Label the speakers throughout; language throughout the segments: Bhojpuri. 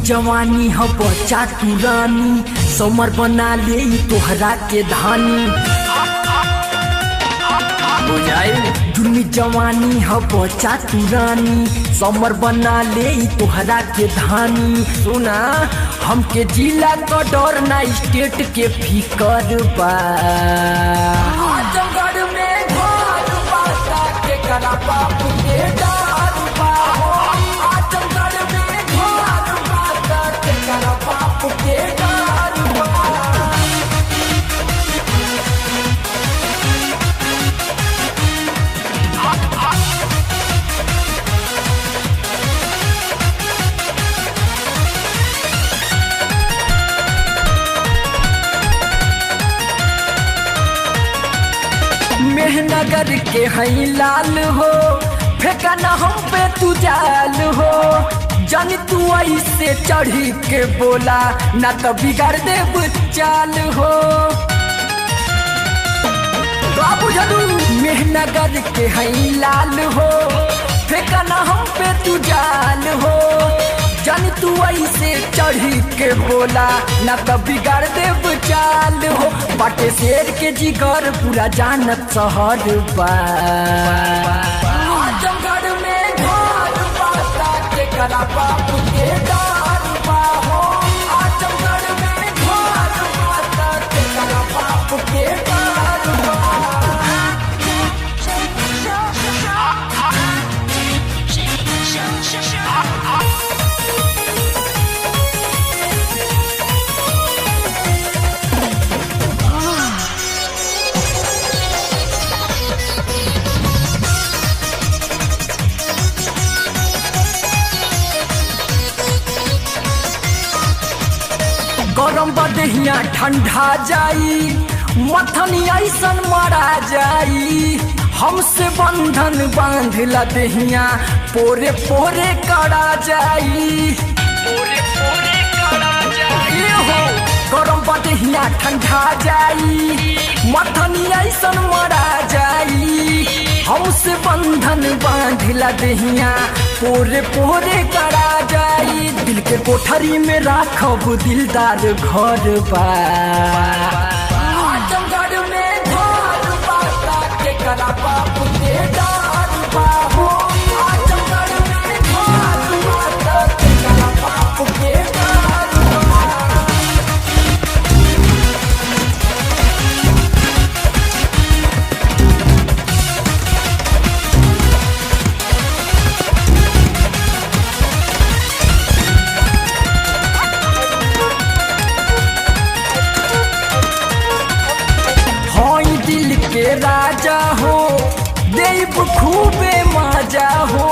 Speaker 1: जवानी ह बच्चा तू रानी, समर बना ले तोहरा के धानी। दुनी जवानी ह बच्चा तू रानी, समर बना ले तोहरा के धानी। सुना हमके जिला का डर ना स्टेट के फिकर बा। आजमगढ़ में घर बाटा के करा बाप के डर बा। आजमगढ़ में घर बाटा के करा बाप के डर बा। मेहनगर के हई लाल हो, फेंका न हम पे तू जाल हो। जानी तू ऐसे चढ़ी के बोला, ना तो बिगाड़ देब चाल हो। मेहनगर के हई लाल हो, फेंका न हम पे तू जाल हो। जानी तू ऐसे चढ़ी के बोला, ना तो बिगाड़ देब चाल हो। बाटे शेर के जिगर पूरा जानत शहर बा। आजमगढ़ में घर बाटा के करा बाप के डर बा हो। आजमगढ़ में घर बाटा के करा बाप के डर बा। गरम बदहिया ठंडा जाई, मथनी ऐसन मरा जाई। हमसे बंधन बांधला दहिया, पोरे पोरे करा जाई। पोरे पोरे करा जाई हो। गरम बदहिया ठंडा जाई, मथनी ऐसन मरा जाई। हमसे बंधन बांधला दहिया, पोरे पोरे करा जाई। दिल के कोठरी में राखब दिलदार घर बा। आजमगढ़ में घर बाटा के करा बाप के डर बा हो। आजमगढ़ में घर बाटा के करा बाप के डर बा। दिल के राजा हो, देव खूबे मजा हो।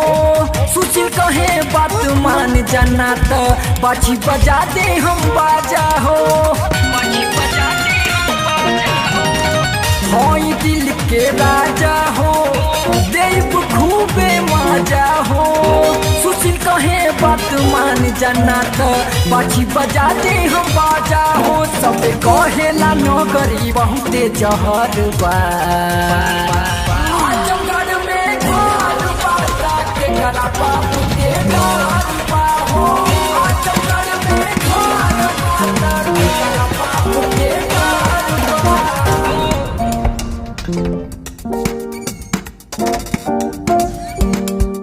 Speaker 1: सुशील कहे बात मान जाना तो बाजी बजा दे हम बाजा हो। होई दिल के राजा हो, देव खूबे मजा हो। सुशील कहे बात मान जाना तो बाजी बजा दे हम बाजा हो। सब कहेला नगरी बहुते जहर बा।